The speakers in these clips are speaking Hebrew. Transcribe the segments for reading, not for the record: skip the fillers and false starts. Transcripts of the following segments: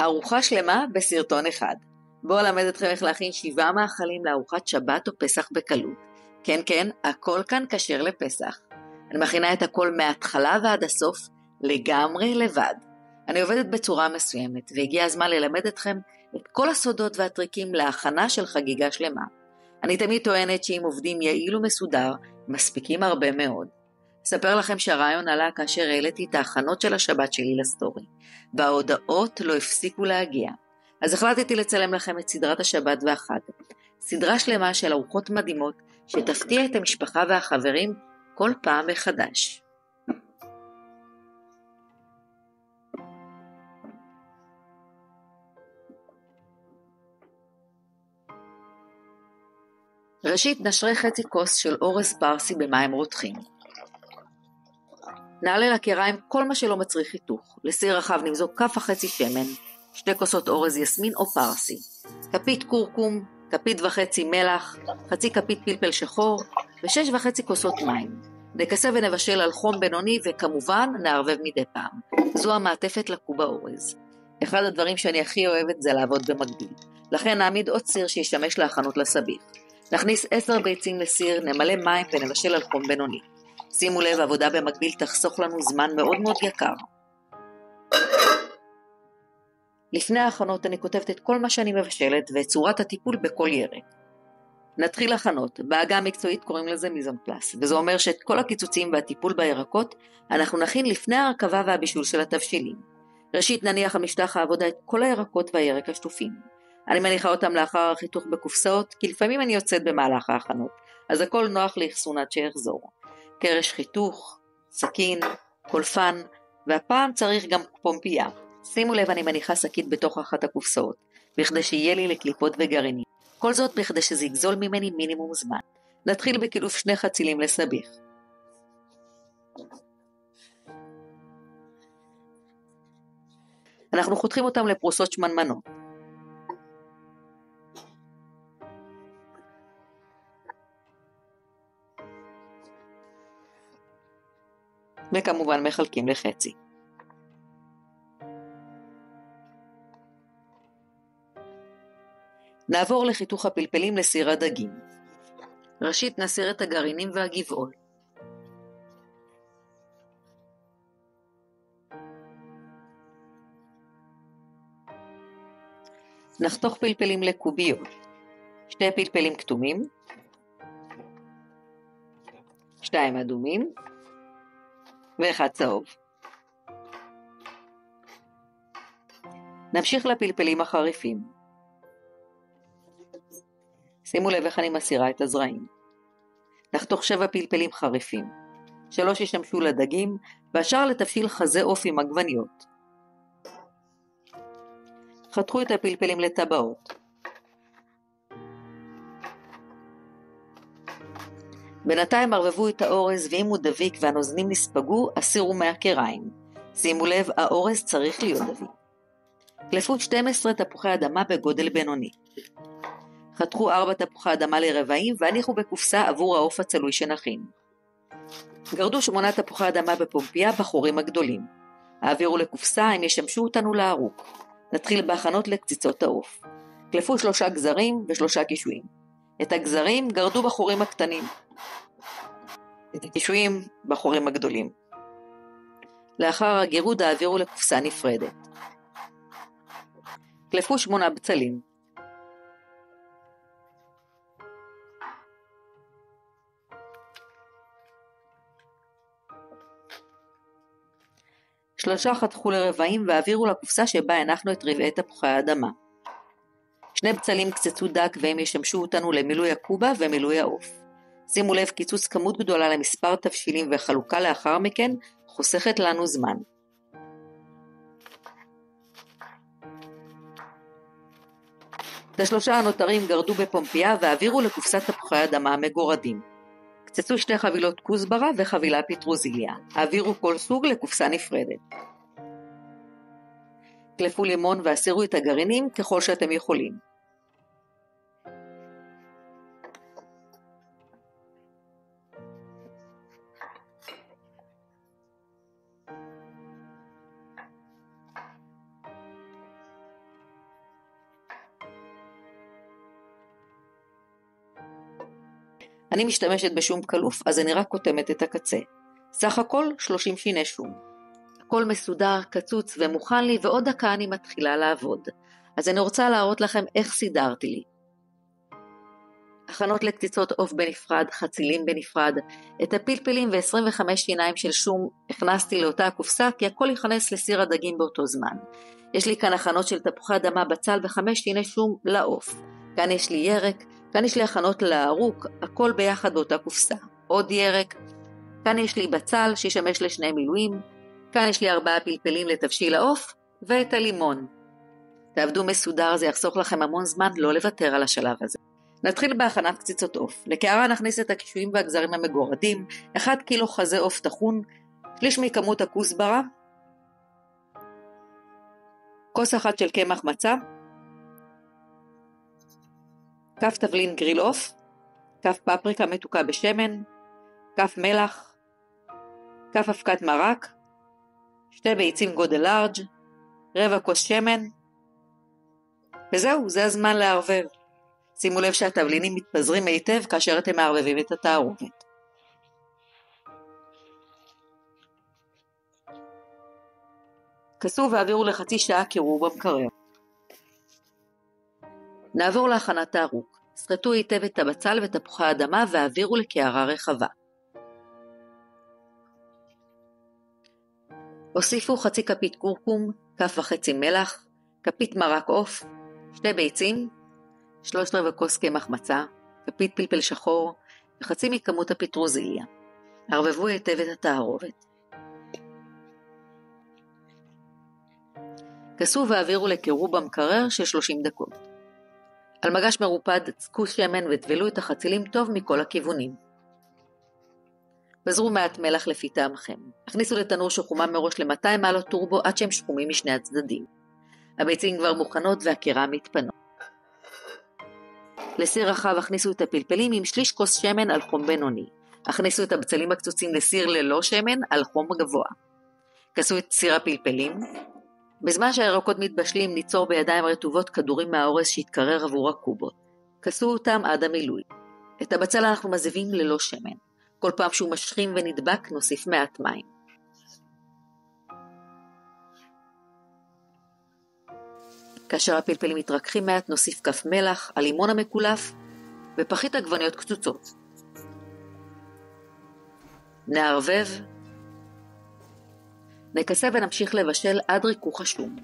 ארוחה שלמה בסרטון אחד. בואו אלמד אתכם איך להכין 7 מאכלים לארוחת שבת או פסח בקלות. כן, כן, הכל כאן כשר לפסח. אני מכינה את הכל מההתחלה ועד הסוף, לגמרי לבד. אני עובדת בצורה מסוימת, והגיע הזמן ללמד אתכם את כל הסודות והטריקים להכנה של חגיגה שלמה. אני תמיד טוענת שאם עובדים יעיל ומסודר, מספיקים הרבה מאוד. אספר לכם שהרעיון עלה כאשר העליתי את ההכנות של השבת שלי לסטורי, וההודעות לא הפסיקו להגיע. אז החלטתי לצלם לכם את סדרת השבת והחג, סדרה שלמה של ארוחות מדהימות שתפתיע את המשפחה והחברים כל פעם מחדש. ראשית נשרה חצי כוס של אורז פרסי במים רותחים. נעלה לקיריים כל מה שלא מצריך חיתוך. לסיר רחב נמזוג כף וחצי שמן, 2 כוסות אורז יסמין או פרסי, כפית קורקום, כפית וחצי מלח, חצי כפית פלפל שחור ו6.5 כוסות מים. נכסה ונבשל על חום בינוני וכמובן נערבב מדי פעם. זו המעטפת לקוב האורז. אחד הדברים שאני הכי אוהבת זה לעבוד במקביל. לכן נעמיד עוד סיר שישמש להכנות לסביח. נכניס 10 ביצים לסיר, נמלא מים ונבשל על חום בינוני. שימו לב, עבודה במקביל תחסוך לנו זמן מאוד מאוד יקר. לפני ההכנות אני כותבת את כל מה שאני מבשלת ואת צורת הטיפול בכל ירק. נתחיל הכנות, בעגה המקצועית קוראים לזה מיזון פלס, וזה אומר שאת כל הקיצוצים והטיפול בירקות אנחנו נכין לפני ההרכבה והבישול של התבשילים. ראשית נניח על משטח העבודה את כל הירקות והירק השטופים. אני מניחה אותם לאחר החיתוך בקופסאות, כי לפעמים אני יוצאת במהלך ההכנות, אז הכל נוח לאחסון עד שיחזור. קרש חיתוך, סכין, קולפן, והפעם צריך גם פומפייה. שימו לב, אני מניחה שקית בתוך אחת הקופסאות, בכדי שיהיה לי לקליפות וגרעינים. כל זאת בכדי שזה יגזול ממני מינימום זמן. נתחיל בקילוף 2 חצילים לסביח. אנחנו חותכים אותם לפרוסות שמנמנות. וכמובן מחלקים לחצי. נעבור לחיתוך הפלפלים לסיר הדגים. ראשית נסיר את הגרעינים והגבעול. נחתוך פלפלים לקוביות. 2 פלפלים כתומים, 2 אדומים ו1 צהוב. נמשיך לפלפלים החריפים. שימו לב איך אני מסירה את הזרעים. נחתוך 7 פלפלים חריפים, 3 ישמשו לדגים והשאר לתבשיל חזה עוף עם עגבניות. חתכו את הפלפלים לטבעות. בינתיים ערבבו את האורז, ואם הוא דביק והנוזנים נספגו, הסירו מהקיריים. שימו לב, האורז צריך להיות דביק. קלפו 12 תפוחי אדמה בגודל בינוני. חתכו 4 תפוחי אדמה לרבעים והניחו בקופסה עבור העוף הצלוי שנכין. גרדו 8 תפוחי אדמה בפומפייה בחורים הגדולים. העבירו לקופסה, הם ישמשו אותנו לערוק. נתחיל בהכנות לקציצות העוף. קלפו 3 גזרים ו3 קישואים. את הגזרים גרדו בחורים הקטנים. את הקישואים בחורים הגדולים. לאחר הגירוד העבירו לקופסה נפרדת. קלפו 8 בצלים. שלושה חתכו לרבעים והעבירו לקופסה שבה הנחנו את רבעי תפוחי האדמה. 2 בצלים קצצו דק והם ישמשו אותנו למילוי הקובה ומילוי העוף. שימו לב, קיצוץ כמות גדולה למספר תבשילים וחלוקה לאחר מכן חוסכת לנו זמן. את 3 הנותרים גרדו בפומפייה והעבירו לקופסת תפוחי האדמה המגורדים. קצצו 2 חבילות כוסברה וחבילה פטרוזיליה. העבירו כל סוג לקופסה נפרדת. קלפו לימון והסירו את הגרעינים ככל שאתם יכולים. אני משתמשת בשום קלוף, אז אני רק קוטמת את הקצה. סך הכל 30 שיני שום. הכל מסודר, קצוץ ומוכן לי, ועוד דקה אני מתחילה לעבוד. אז אני רוצה להראות לכם איך סידרתי לי. הכנות לקציצות עוף בנפרד, חצילים בנפרד, את הפלפלים ו25 שיניים של שום הכנסתי לאותה הקופסה, כי הכל יכנס לסיר הדגים באותו זמן. יש לי כאן הכנות של תפוחי אדמה, בצל ו5 שיני שום לעוף. כאן יש לי ירק, כאן יש לי הכנות לערוק, הכל ביחד באותה קופסה. עוד ירק, כאן יש לי בצל שישמש לשני מילואים, כאן יש לי 4 פלפלים לתבשיל העוף, ואת הלימון. תעבדו מסודר, זה יחסוך לכם המון זמן, לא לוותר על השלב הזה. נתחיל בהכנת קציצות עוף. לקערה נכניס את הקישואים והגזרים המגורדים, 1 קילו חזה עוף טחון, שליש מכמות הכוסברה, כוס אחת של קמח מצה, כף תבלין גריל עוף, כף פפריקה מתוקה בשמן, כף מלח, כף אבקת מרק, 2 ביצים גודל לארג', רבע כוס שמן, וזהו, זה הזמן לערבב. שימו לב שהתבלינים מתפזרים היטב כאשר אתם מערבבים את התערובת. כסו והעבירו לחצי שעה קירור במקרר. נעבור להכנת הערוק. סרטו היטב את הבצל ותפוחי האדמה והעבירו לקערה רחבה. הוסיפו חצי כפית קורקום, כף וחצי מלח, כפית מרק עוף, 2 ביצים, 3/4 כוס קמח מצה, כפית פלפל שחור וחצי מכמות הפטרוזיליה. ערבבו היטב את התערובת. כסו והעבירו לקירור במקרר של 30 דקות. על מגש מרופד צקו שמן וטבלו את החצילים טוב מכל הכיוונים. פזרו מעט מלח לפי טעמכם. הכניסו לתנור שחומה מראש ל-200 מעלות טורבו עד שהם שחומים משני הצדדים. הביצים כבר מוכנות והקירה מתפנות. לסיר רחב הכניסו את הפלפלים עם שליש כוס שמן על חום בינוני. הכניסו את הבצלים הקצוצים לסיר ללא שמן על חום גבוה. כסו את סיר הפלפלים. בזמן שהירקות מתבשלים ניצור בידיים רטובות כדורים מהאורז שהתקרר עבור הקובות. כסו אותם עד המילוי. את הבצל אנחנו מזיבים ללא שמן. כל פעם שהוא משכים ונדבק נוסיף מעט מים. כאשר הפלפלים מתרככים מעט נוסיף כף מלח, הלימון המקולף ופחית עגבניות קצוצות. נערבב, נכסה ונמשיך לבשל עד ריכוך השום.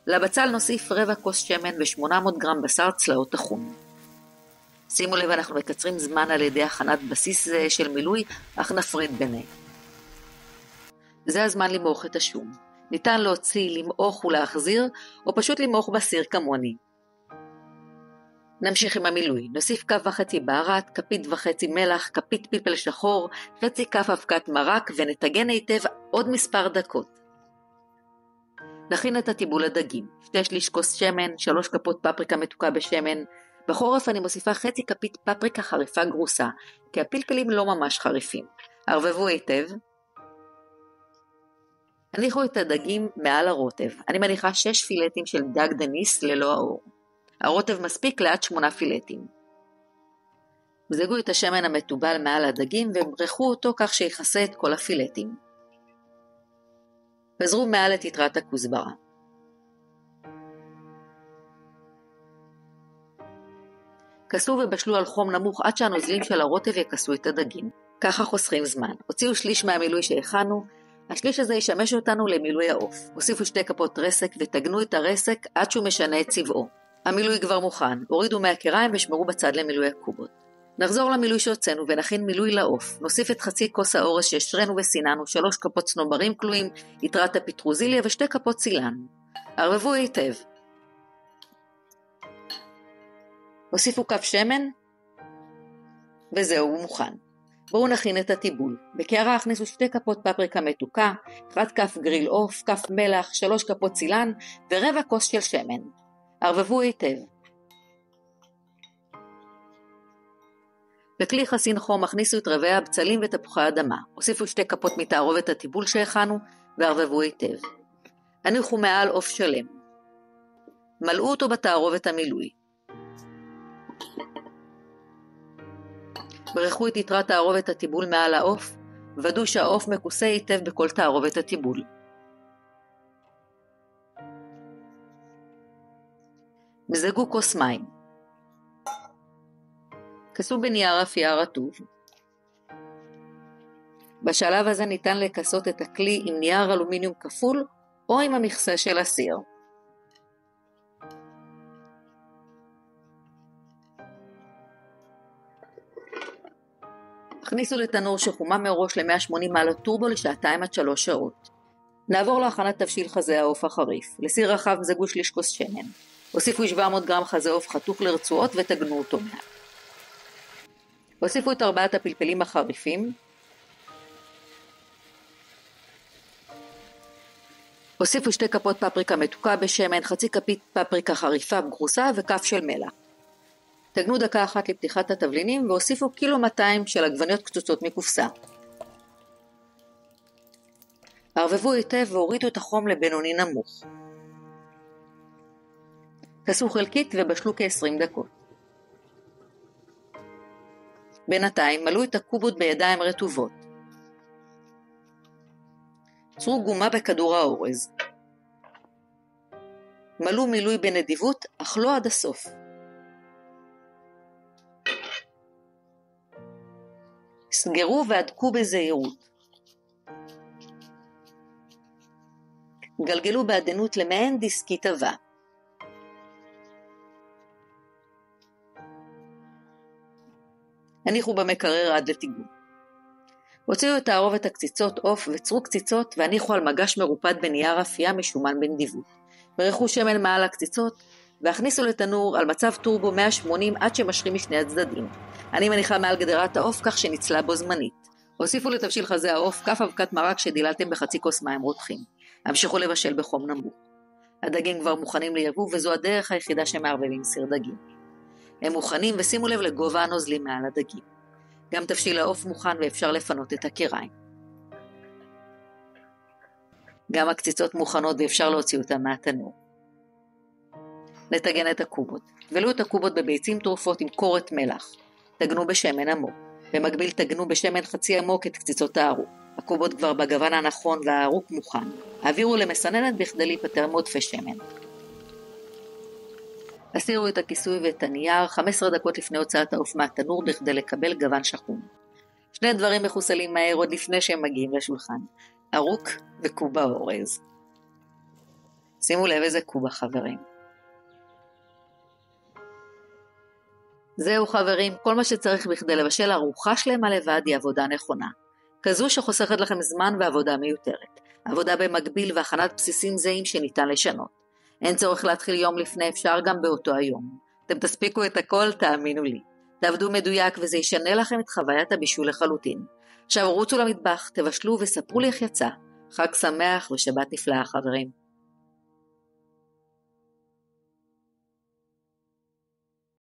לבצל נוסיף רבע כוס שמן ו800 גרם בשר צלעות טחון. שימו לב, אנחנו מקצרים זמן על ידי הכנת בסיס של מילוי, אך נפריד ביניהם. זה הזמן למעוך את השום. ניתן להוציא, למעוך ולהחזיר, או פשוט למעוך בסיר כמוני. נמשיך עם המילוי. נוסיף כף וחצי בהרת, כפית וחצי מלח, כפית פלפל שחור, חצי כף אבקת מרק, ונטגן היטב עוד מספר דקות. נכין את הטיבול הדגים. 2/3 כוס שמן, 3 כפות פפריקה מתוקה בשמן. בחורף אני מוסיפה חצי כפית פפריקה חריפה גרוסה, כי הפלפלים לא ממש חריפים. ערבבו היטב. הניחו את הדגים מעל הרוטב. אני מניחה 6 פילטים של דג דניס ללא האור. הרוטב מספיק לעד 8 פילטים. מזגו את השמן המטובל מעל הדגים ומרחו אותו כך שיחסה את כל הפילטים. פזרו מעל את יתרת הכוסברה. כסו ובשלו על חום נמוך עד שהנוזלים של הרוטב יכסו את הדגים. ככה חוסכים זמן. הוציאו שליש מהמילוי שהכנו, השליש הזה ישמש אותנו למילוי העוף. הוסיפו 2 כפות רסק ותגנו את הרסק עד שהוא משנה את צבעו. המילוי כבר מוכן, הורידו מהקיריים ושמרו בצד למילוי הקובות. נחזור למילוי שהוצאנו ונכין מילוי לעוף. נוסיף את חצי כוס האורז שהשרנו וסיננו, 3 כפות צנוברים כלואים, יתרת הפטרוזיליה ו2 כפות סילן. ערבבו היטב. הוסיפו כף שמן, וזהו, הוא מוכן. בואו נכין את הטיבול. בקערה הכניסו 2 כפות פפריקה מתוקה, 1 כף גריל עוף, כף מלח, 3 כפות סילן ורבע כוס של שמן. ערבבו היטב. בכלי חסין חום הכניסו את רבעי הבצלים ותפוחי האדמה. הוסיפו 2 כפות מתערובת הטיבול שהכנו וערבבו היטב. הניחו מעל עוף שלם. מלאו אותו בתערובת המילוי. ברכו את יתרת תערובת הטיבול מעל העוף, ודאו שהעוף מכוסה היטב בכל תערובת הטיבול. מזגו כוס מים. כסו בנייר אפייה רטוב. בשלב הזה ניתן לכסות את הכלי עם נייר אלומיניום כפול או עם המכסה של הסיר. הכניסו לתנור שחומה מראש ל-180 מעלות טורבו לשעתיים עד 3 שעות. נעבור להכנת תבשיל חזה העוף החריף. לסיר רחב מזגו שליש כוס שמן. הוסיפו 700 גרם חזה עוף חתוך לרצועות ותגנו אותו מעט. הוסיפו את 4 הפלפלים החריפים. הוסיפו 2 כפות פפריקה מתוקה בשמן, חצי כפית פפריקה חריפה גרוסה וכף של מלח. תגנו דקה אחת לפתיחת התבלינים והוסיפו 1.2 קילו של עגבניות קצוצות מקופסה. ערבבו היטב והורידו את החום לבינוני נמוך. כסו חלקית ובשלו כ-20 דקות. בינתיים מלאו את הקובות בידיים רטובות. צרו גומה בכדור האורז. מלאו מילוי בנדיבות, אך לא עד הסוף. סגרו והדקו בזהירות. גלגלו בעדנות למעין דיסקית עבה. הניחו במקרר עד לטיגון. הוציאו את תערובת הקציצות עוף וצרו קציצות והניחו על מגש מרופד בנייר אפייה משומן בנדיבות. מרחו שמן מעל הקציצות והכניסו לתנור על מצב טורבו 180 עד שמשרים משני הצדדים. אני מניחה מעל גדרת העוף כך שניצלה בו זמנית. הוסיפו לתבשיל חזה העוף כף אבקת מרק שדיללתם בחצי כוס מים רותחים. המשיכו לבשל בחום נמוך. הדגים כבר מוכנים ליבוא וזו הדרך היחידה שמערבבים סיר דגים. הם מוכנים ושימו לב לגובה הנוזלים מעל הדגים. גם תבשיל העוף מוכן ואפשר לפנות את הקיריים. גם הקציצות מוכנות ואפשר להוציא אותן מהתנור. נטגן את הקובות. ולו את הקובות בביצים טרופות עם קורת מלח. תגנו בשמן עמוק. במקביל תגנו בשמן חצי עמוק את קציצות הערוק. הקובות כבר בגוון הנכון והערוק מוכן. העבירו למסננת בכדי להיפטר מעודפי שמן. הסירו את הכיסוי ואת הנייר 15 דקות לפני הוצאת העוף מהתנור בכדי לקבל גוון שחום. 2 דברים מחוסלים מהר עוד לפני שהם מגיעים לשולחן. ערוק וקובה אורז. שימו לב איזה קובה חברים. זהו חברים, כל מה שצריך בכדי לבשל ארוחה שלמה לבד היא עבודה נכונה. כזו שחוסכת לכם זמן ועבודה מיותרת. עבודה במקביל והכנת בסיסים זהים שניתן לשנות. אין צורך להתחיל יום לפני, אפשר גם באותו היום. אתם תספיקו את הכל, תאמינו לי. תעבדו מדויק וזה ישנה לכם את חוויית הבישול לחלוטין. עכשיו רוצו למטבח, תבשלו וספרו לי איך יצא. חג שמח ושבת נפלאה חברים.